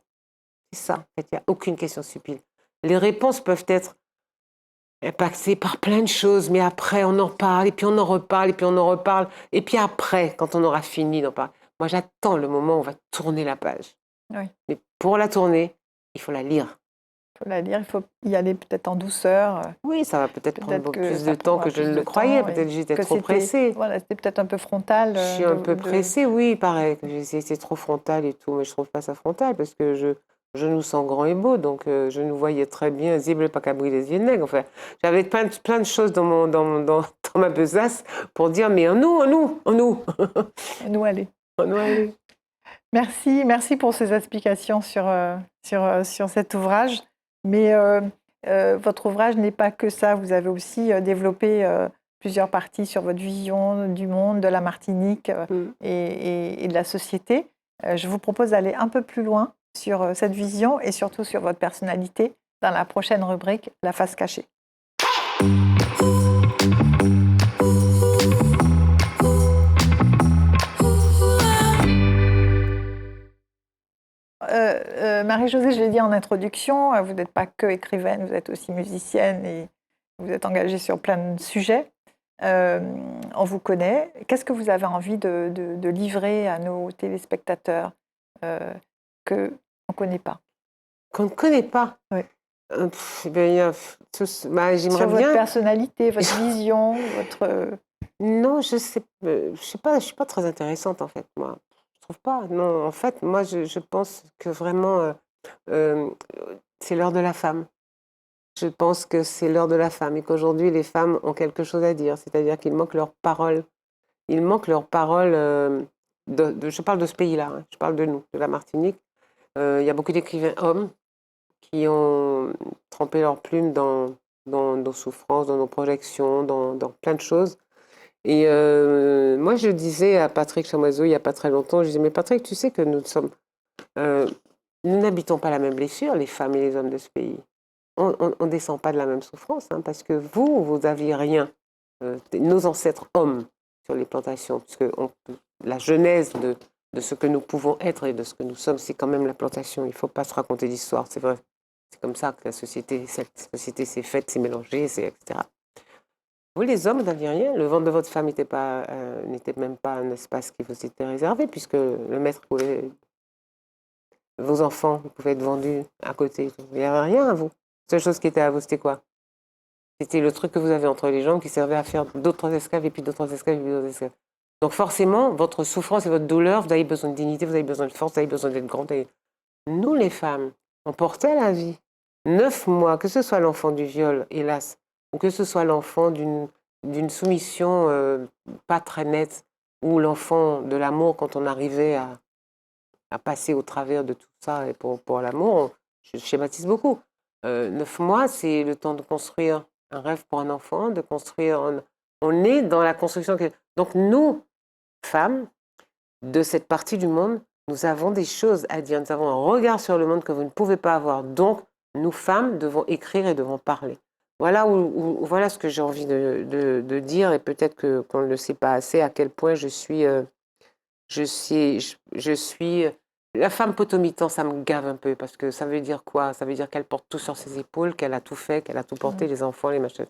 C'est ça, en fait, il n'y a aucune question stupide. Les réponses peuvent être impactées par plein de choses, mais après, on en parle, et puis on en reparle, et puis on en reparle, et puis après, quand on aura fini d'en parler, moi, j'attends le moment où on va tourner la page. Oui. Mais pour la tourner, il faut la lire. faut la lire, il faut y aller peut-être en douceur. Oui, ça va peut-être prendre Peut-être que plus ça de temps prendra que je plus ne de le croyais. temps et Peut-être j'étais que trop pressée. voilà, c'était peut-être un peu frontal. Je suis un peu pressée, oui, pareil. C'est trop frontal et tout, mais je trouve pas ça frontal parce que je nous sens grand et beau, donc je nous voyais très bien, zible pas cabri les yeux de nègre. Enfin, j'avais plein de choses dans ma besace pour dire, mais en nous, Nous aller. en nous, allez. Merci pour ces explications sur cet ouvrage. Mais votre ouvrage n'est pas que ça. Vous avez aussi développé plusieurs parties sur votre vision du monde, de la Martinique et de la société. Je vous propose d'aller un peu plus loin sur cette vision et surtout sur votre personnalité dans la prochaine rubrique, La face cachée. Marie-Josée, je l'ai dit en introduction, vous n'êtes pas que écrivaine, vous êtes aussi musicienne et vous êtes engagée sur plein de sujets. On vous connaît. Qu'est-ce que vous avez envie de livrer à nos téléspectateurs qu'on ne connaît pas? Qu'on ne connaît pas. Oui. J'aimerais Sur votre bien. personnalité, votre vision, votre... Non, je sais pas, je suis pas très intéressante en fait, moi. Je trouve pas. Non, en fait, moi, je pense que vraiment, euh, c'est l'heure de la femme. Je pense que c'est l'heure de la femme et qu'aujourd'hui, les femmes ont quelque chose à dire. C'est-à-dire qu'il manque leur parole. Il manque leur parole. Je parle de ce pays-là, hein. Je parle de nous, de la Martinique. Il y a beaucoup d'écrivains hommes qui ont trempé leur plume dans nos souffrances, dans nos projections, dans plein de choses. Et moi, je disais à Patrick Chamoiseau, il n'y a pas très longtemps, je disais, mais Patrick, tu sais que nous n'habitons pas la même blessure, les femmes et les hommes de ce pays. On ne descend pas de la même souffrance, hein, parce que vous n'aviez rien. Nos ancêtres hommes sur les plantations, puisque la genèse de ce que nous pouvons être et de ce que nous sommes, c'est quand même la plantation. Il ne faut pas se raconter d'histoire, c'est vrai. C'est comme ça que cette société s'est faite, s'est mélangée, etc. Vous, les hommes, vous n'aviez rien. Le ventre de votre femme n'était même pas un espace qui vous était réservé, puisque le maître pouvait. Vos enfants pouvaient être vendus à côté. Il n'y avait rien à vous. La seule chose qui était à vous, c'était quoi? C'était le truc que vous avez entre les jambes qui servait à faire d'autres esclaves et puis d'autres esclaves et puis d'autres esclaves. Donc forcément, votre souffrance et votre douleur, vous avez besoin de dignité, vous avez besoin de force, vous avez besoin d'être grande. Nous, les femmes, on portait la vie. 9 mois, que ce soit l'enfant du viol, hélas, ou que ce soit l'enfant d'une soumission pas très nette, ou l'enfant de l'amour quand on arrivait à passer au travers de tout ça et pour l'amour, je schématise beaucoup. 9 mois, c'est le temps de construire un rêve pour un enfant, de construire... On est dans la construction... Donc nous, femmes, de cette partie du monde, nous avons des choses à dire. Nous avons un regard sur le monde que vous ne pouvez pas avoir. Donc, nous, femmes, devons écrire et devons parler. Voilà, voilà ce que j'ai envie de dire, et peut-être qu'on ne le sait pas assez, à quel point je suis la femme potomitan, ça me gave un peu, parce que ça veut dire quoi? Ça veut dire qu'elle porte tout sur ses épaules, qu'elle a tout fait, qu'elle a tout porté, les enfants, les machins.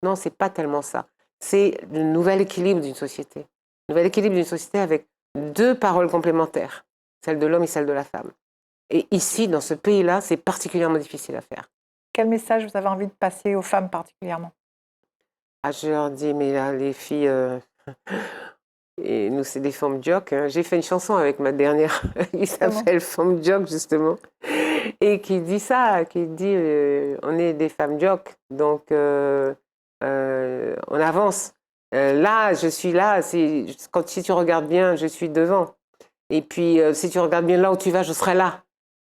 Non, c'est pas tellement ça. C'est le nouvel équilibre d'une société. Le nouvel équilibre d'une société avec deux paroles complémentaires, celle de l'homme et celle de la femme. Et ici, dans ce pays-là, c'est particulièrement difficile à faire. Quel message vous avez envie de passer aux femmes particulièrement? Ah, je leur dis, mais là, les filles, et nous, c'est des femmes jock, hein. J'ai fait une chanson avec ma dernière, qui s'appelle Femme jock, justement, et qui dit ça, qui dit, on est des femmes jock, donc on avance. Là, je suis là, si tu regardes bien, je suis devant. Et puis, si tu regardes bien là où tu vas, je serai là.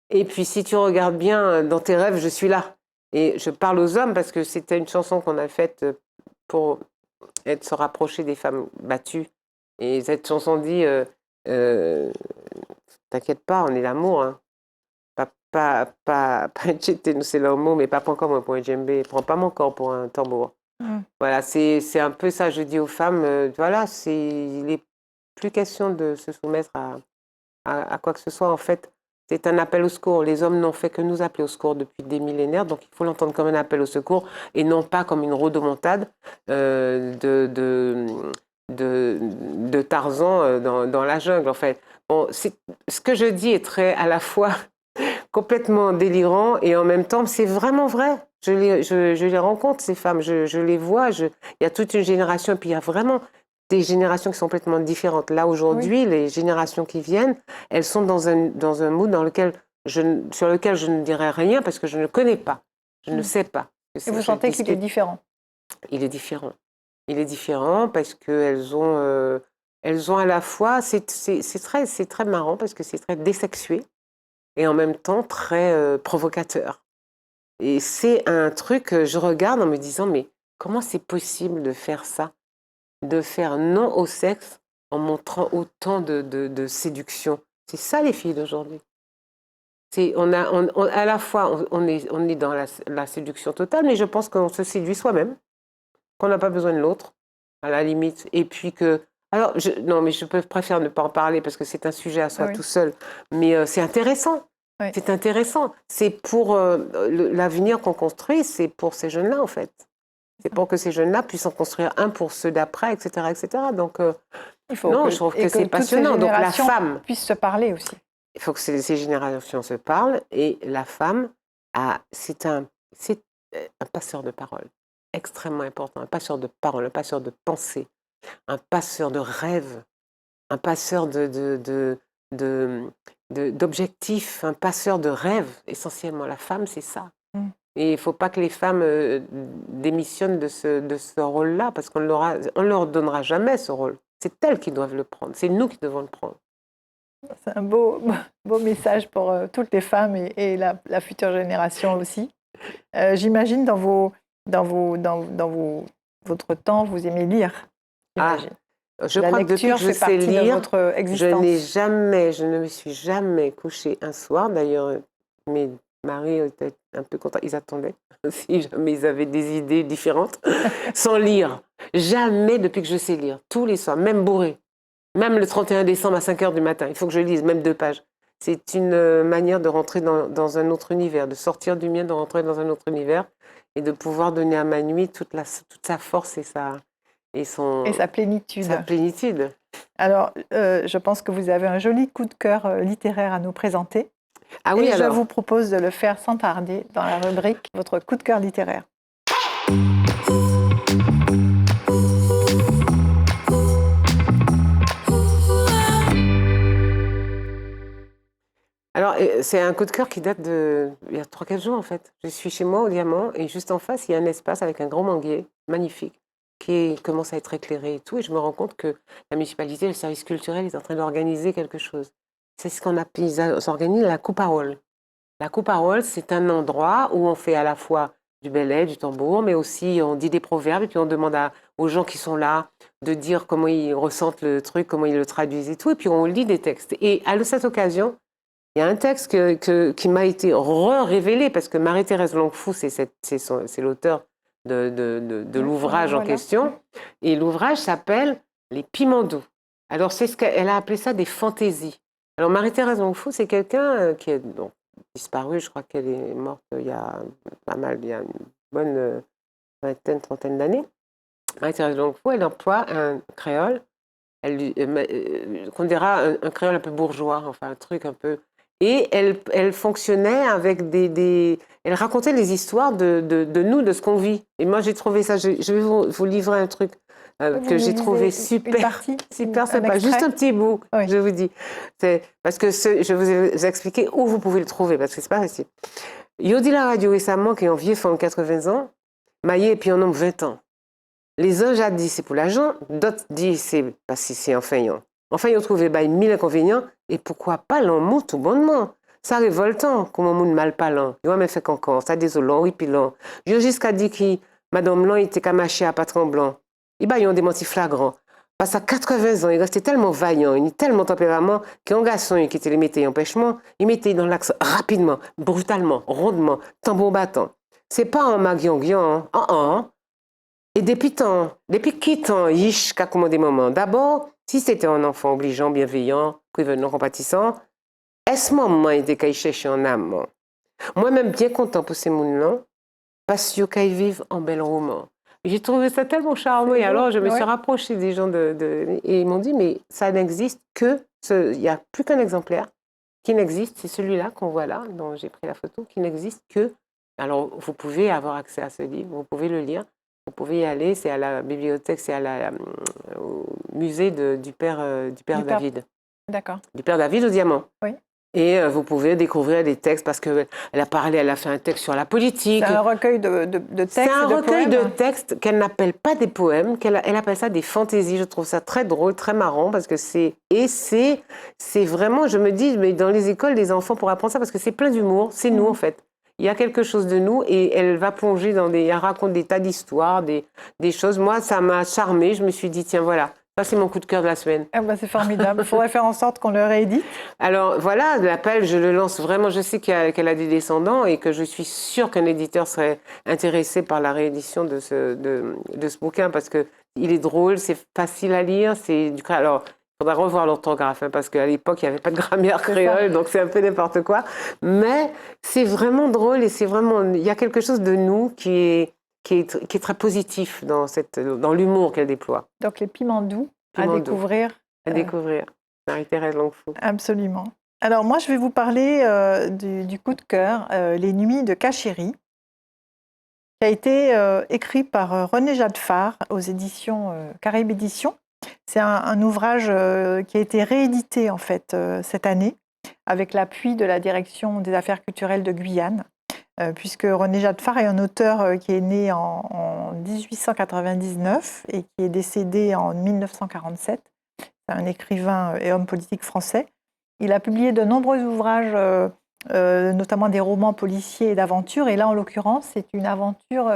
Et puis, si tu regardes bien dans tes rêves, je suis là. Et je parle aux hommes parce que c'était une chanson qu'on a faite pour se rapprocher des femmes battues. Et cette chanson dit t'inquiète pas, on est l'amour. Hein. Pas nous c'est leur mot, mais pas comme un point djembé. Prends pas mon corps pour un tambour. Voilà, c'est un peu ça. Je dis aux femmes, voilà, il n'est plus question de se soumettre à quoi que ce soit. En fait, c'est un appel au secours. Les hommes n'ont fait que nous appeler au secours depuis des millénaires, donc il faut l'entendre comme un appel au secours et non pas comme une rodomontade de Tarzan dans la jungle. En fait, bon, ce que je dis est très à la fois complètement délirant et en même temps, c'est vraiment vrai. Je les rencontre, ces femmes, je les vois. Il y a toute une génération, et puis il y a vraiment des générations qui sont complètement différentes. Là, aujourd'hui, les générations qui viennent, elles sont dans un mood sur lequel je ne dirais rien parce que je ne connais pas. Je ne sais pas. Et vous sentez qu'il est différent? Il est différent. Il est différent parce qu'elles ont à la fois, c'est très marrant parce que c'est très désexué et en même temps très provocateur. Et c'est un truc que je regarde en me disant, mais comment c'est possible de faire ça? De faire non au sexe en montrant autant de séduction. C'est ça les filles d'aujourd'hui. À la fois, on est dans la séduction totale, mais je pense qu'on se séduit soi-même, qu'on n'a pas besoin de l'autre, à la limite. Et puis alors, non, mais préfère ne pas en parler parce que c'est un sujet à soi tout seul. Mais c'est intéressant. Oui. C'est intéressant. C'est pour l'avenir qu'on construit, c'est pour ces jeunes-là, en fait. C'est pour que ces jeunes-là puissent en construire un pour ceux d'après, etc., etc. Donc, je trouve que c'est passionnant. Donc, la femme puisse se parler aussi. Il faut que ces générations se parlent. Et la femme, c'est un passeur de parole extrêmement important. Un passeur de parole, un passeur de pensée, un passeur de rêves, un passeur d'objectifs, un passeur de rêves. Essentiellement, la femme, c'est ça. Et il ne faut pas que les femmes démissionnent de ce rôle-là, parce qu'on ne leur donnera jamais ce rôle. C'est elles qui doivent le prendre. C'est nous qui devons le prendre. C'est un beau message pour toutes les femmes et la future génération aussi. J'imagine votre temps, vous aimez lire. Je crois que depuis que je sais lire, je ne me suis jamais couchée un soir. D'ailleurs, mes maris étaient un peu contents. Ils attendaient, si jamais ils avaient des idées différentes, sans lire. Jamais depuis que je sais lire. Tous les soirs, même bourrée. Même le 31 décembre à 5h du matin. Il faut que je lise, même 2 pages. C'est une manière de rentrer dans un autre univers, de sortir du mien, de rentrer dans un autre univers et de pouvoir donner à ma nuit toute sa force et sa plénitude. Sa plénitude. Alors, je pense que vous avez un joli coup de cœur littéraire à nous présenter. Ah oui, je vous propose de le faire sans tarder dans la rubrique « Votre coup de cœur littéraire ». Alors, c'est un coup de cœur qui date il y a 3-4 jours, en fait. Je suis chez moi au Diamant et juste en face, il y a un espace avec un grand manguier magnifique qui commence à être éclairé et tout. Et je me rends compte que la municipalité, le service culturel est en train d'organiser quelque chose. C'est ce qu'on s'organise la couparole. La couparole, c'est un endroit où on fait à la fois du ballet, du tambour, mais aussi on dit des proverbes et puis on demande aux gens qui sont là de dire comment ils ressentent le truc, comment ils le traduisent et tout. Et puis on lit des textes. Et à cette occasion, il y a un texte qui m'a été révélé parce que Marie-Thérèse Longfou, c'est l'auteur de l'ouvrage en question. Et l'ouvrage s'appelle « Les piments doux ». Alors, elle a appelé ça des fantaisies. Alors, Marie-Thérèse Longfou, c'est quelqu'un qui est disparu. Je crois qu'elle est morte il y a une bonne vingtaine, trentaine d'années. Marie-Thérèse Longfou, elle emploie un créole, qu'on dira un créole un peu bourgeois, enfin un truc un peu... Et elle fonctionnait avec elle racontait les histoires de nous, de ce qu'on vit. Et moi, j'ai trouvé ça... Je vais vous livrer un truc que j'ai trouvé super sympa. Juste un petit bout, oui. Je vous dis. Parce que je vais vous expliquer où vous pouvez le trouver, parce que c'est pas facile. Yodi la radio récemment, qui est en vieux fond 80 ans, maillé et puis en nombre 20 ans. Les uns jadis, c'est pour l'argent, d'autres disent c'est parce que c'est enseignant. Enfin, ils ont trouvé 1000 inconvénients, et pourquoi pas l'en tout bonnement. Ça révoltant, comme un monde mal parlant. Ils ont même fait encore, ça désolant, oui, puis l'an. Ils ont jusqu'à dire que Madame Blanc était camaché à patron blanc. Ils ont démenti flagrant. Parce qu'à 80 ans, il restait tellement vaillant, il était tellement tempérament, qu'un garçon qui était les mettait en empêchement, il mettait dans l'axe rapidement, brutalement, rondement, tambour battant. C'est pas un magion-guion, hein. Et depuis qui temps, yish, qu'a commandé maman. D'abord, si c'était un enfant obligeant, bienveillant, non compatissant, est-ce maman était qu'il cherchait un âme? Moi-même bien content pour ces mouns-là, parce qu'ils vivent en bel roman. J'ai trouvé ça tellement charmant. Et alors, je me suis rapprochée des gens et ils m'ont dit, mais ça n'existe il n'y a plus qu'un exemplaire. qui n'existe, c'est celui-là qu'on voit là, dont j'ai pris la photo, qui n'existe que... Alors, vous pouvez avoir accès à ce livre, vous pouvez le lire, vous pouvez y aller, c'est à la bibliothèque, c'est au musée du père David. D'accord. Du père David au diamant. Oui. Et vous pouvez découvrir des textes parce qu'elle elle a fait un texte sur la politique. C'est un recueil de textes. C'est un recueil de poèmes. textes qu'elle n'appelle pas des poèmes, elle appelle ça des fantaisies. Je trouve ça très drôle, très marrant parce que c'est vraiment, je me dis, mais dans les écoles, les enfants pourraient apprendre ça parce que c'est plein d'humour. C'est nous en fait. Il y a quelque chose de nous et elle va plonger elle raconte des tas d'histoires, des choses. Moi, ça m'a charmée. Je me suis dit, tiens, voilà. Ça, c'est mon coup de cœur de la semaine. Ah bah, c'est formidable. Il faudrait faire en sorte qu'on le réédite. Alors voilà, l'appel, je le lance vraiment. Je sais qu'elle a des descendants et que je suis sûre qu'un éditeur serait intéressé par la réédition de ce bouquin parce qu'il est drôle, c'est facile à lire. Alors, il faudra revoir l'orthographe parce qu'à l'époque, il n'y avait pas de grammaire créole, donc c'est un peu n'importe quoi. Mais c'est vraiment drôle et il y a quelque chose de nous qui est très positif dans l'humour qu'elle déploie. Donc les piments doux à découvrir. À découvrir. Marie-Thérèse Longfou. Absolument. Alors moi, je vais vous parler du coup de cœur, Les Nuits de Cachéry, qui a été écrit par René Jadefar aux éditions Caraïbes Éditions. C'est un ouvrage qui a été réédité en fait cette année avec l'appui de la Direction des Affaires culturelles de Guyane. Puisque René Jadefar est un auteur qui est né en 1899 et qui est décédé en 1947. C'est un écrivain et homme politique français. Il a publié de nombreux ouvrages, notamment des romans policiers et d'aventures. Et là, en l'occurrence, c'est une aventure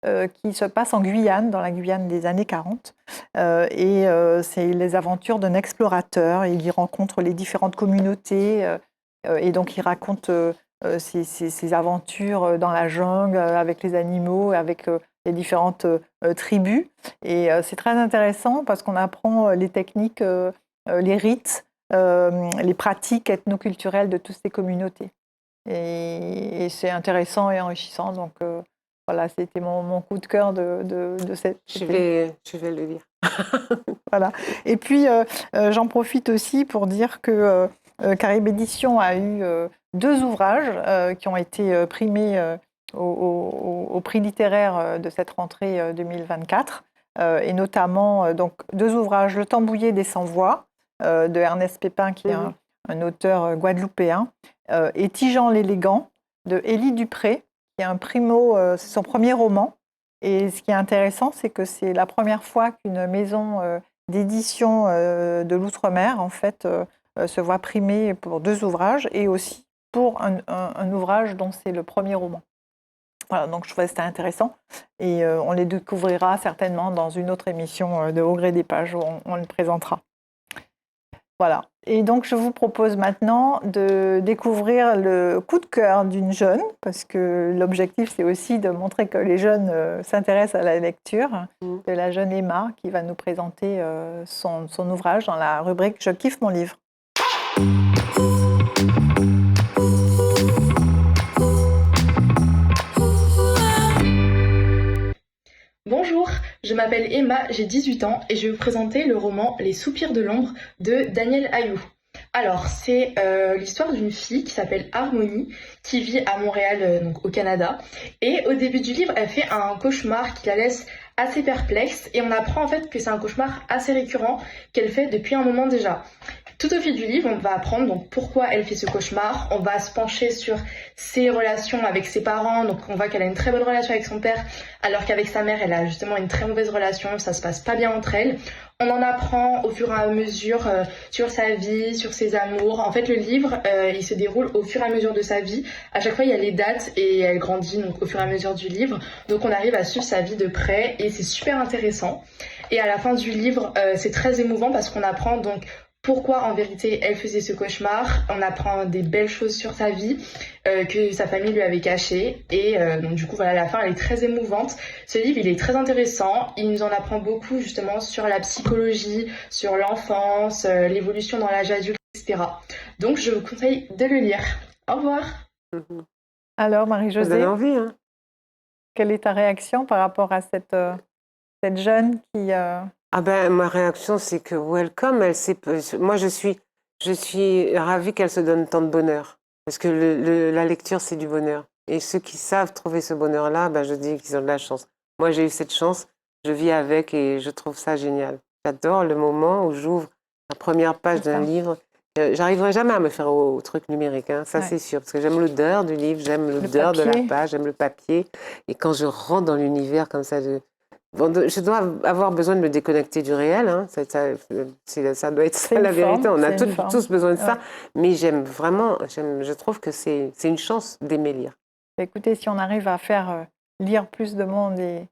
qui se passe en Guyane, dans la Guyane des années 40. C'est les aventures d'un explorateur. Il y rencontre les différentes communautés. Et donc, il raconte... Ces aventures dans la jungle avec les animaux, avec les différentes tribus. Et c'est très intéressant parce qu'on apprend les techniques, les rites, les pratiques ethnoculturelles de toutes ces communautés. Et c'est intéressant et enrichissant. Donc voilà, c'était mon coup de cœur de cette... Je vais le lire. Voilà. Et puis, j'en profite aussi pour dire que Caraïbes Éditions a eu 2 ouvrages qui ont été primés au prix littéraire de cette rentrée 2024, et notamment donc 2 ouvrages, Le Tambouillet des Sans-Voix de Ernest Pépin, qui est un auteur guadeloupéen, et Tigean l'élégant de Élie Dupré, qui est un primo, c'est son premier roman. Et ce qui est intéressant, c'est que c'est la première fois qu'une maison d'édition de l'outre-mer, en fait, se voit primée pour 2 ouvrages et aussi pour un ouvrage dont c'est le premier roman. Voilà, donc je trouvais que c'était intéressant. Et on les découvrira certainement dans une autre émission de Au gré des pages où on le présentera. Voilà. Et donc, je vous propose maintenant de découvrir le coup de cœur d'une jeune, parce que l'objectif, c'est aussi de montrer que les jeunes s'intéressent à la lecture, de la jeune Emma, qui va nous présenter son ouvrage dans la rubrique « Je kiffe mon livre ». Bonjour, je m'appelle Emma, j'ai 18 ans et je vais vous présenter le roman Les Soupirs de l'ombre de Daniel Hayou. Alors, c'est l'histoire d'une fille qui s'appelle Harmonie, qui vit à Montréal, donc au Canada. Et au début du livre, elle fait un cauchemar qui la laisse assez perplexe. Et on apprend en fait que c'est un cauchemar assez récurrent qu'elle fait depuis un moment déjà. Tout au fil du livre, on va apprendre donc pourquoi elle fait ce cauchemar. On va se pencher sur ses relations avec ses parents. Donc on voit qu'elle a une très bonne relation avec son père, alors qu'avec sa mère, elle a justement une très mauvaise relation. Ça se passe pas bien entre elles. On en apprend au fur et à mesure sur sa vie, sur ses amours. En fait, le livre, il se déroule au fur et à mesure de sa vie. À chaque fois, il y a les dates et elle grandit donc au fur et à mesure du livre. Donc on arrive à suivre sa vie de près et c'est super intéressant. Et à la fin du livre, c'est très émouvant parce qu'on apprend donc pourquoi en vérité elle faisait ce cauchemar. On apprend des belles choses sur sa vie que sa famille lui avait cachées. Et donc du coup voilà, la fin elle est très émouvante. Ce livre il est très intéressant, il nous en apprend beaucoup justement sur la psychologie, sur l'enfance, l'évolution dans l'âge adulte, etc. Donc je vous conseille de le lire. Au revoir. Alors Marie-Josée, ça donne envie, hein. Quelle est ta réaction par rapport à cette jeune qui... Ah ben, ma réaction, c'est que welcome, moi je suis Je suis ravie qu'elle se donne tant de bonheur. Parce que la lecture, c'est du bonheur. Et ceux qui savent trouver ce bonheur-là, ben, je dis qu'ils ont de la chance. Moi, j'ai eu cette chance, je vis avec et je trouve ça génial. J'adore le moment où j'ouvre la première page d'un livre. J'arriverai jamais à me faire au truc numérique, hein, ça c'est sûr. Parce que j'aime l'odeur du livre, j'aime l'odeur de la page, j'aime le papier. Et quand je rentre dans l'univers comme ça, je dois avoir besoin de me déconnecter du réel. Hein. Ça doit être ça la vérité. On a tous besoin de ça. Mais j'aime vraiment, je trouve que c'est une chance d'aimer lire. Écoutez, si on arrive à faire lire plus de monde, et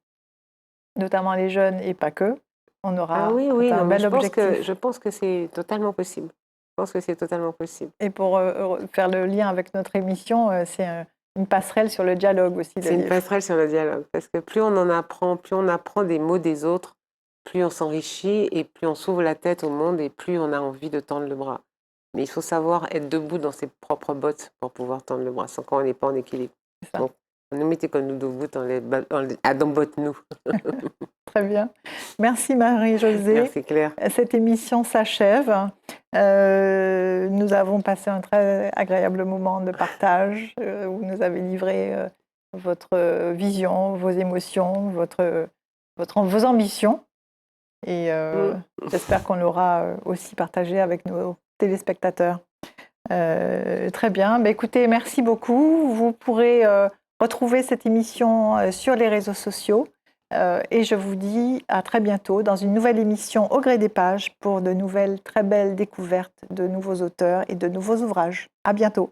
notamment les jeunes et pas que, on aura un bel objectif. Je pense que c'est totalement possible. Je pense que c'est totalement possible. Et pour faire le lien avec notre émission, c'est une passerelle sur le dialogue aussi. C'est une passerelle sur le dialogue, parce que plus on en apprend, plus on apprend des mots des autres, plus on s'enrichit et plus on s'ouvre la tête au monde et plus on a envie de tendre le bras. Mais il faut savoir être debout dans ses propres bottes pour pouvoir tendre le bras, sans quand on n'est pas en équilibre. Donc, nous mettez comme nous debout dans botte-nous. Très bien. Merci Marie-Josée. Merci Claire. Cette émission s'achève. Nous avons passé un très agréable moment de partage où vous nous avez livré votre vision, vos émotions, vos ambitions. Et j'espère qu'on l'aura aussi partagé avec nos téléspectateurs. Très bien. Écoutez, merci beaucoup. Vous pourrez retrouver cette émission sur les réseaux sociaux. Et je vous dis à très bientôt dans une nouvelle émission Au gré des pages pour de nouvelles très belles découvertes de nouveaux auteurs et de nouveaux ouvrages. À bientôt.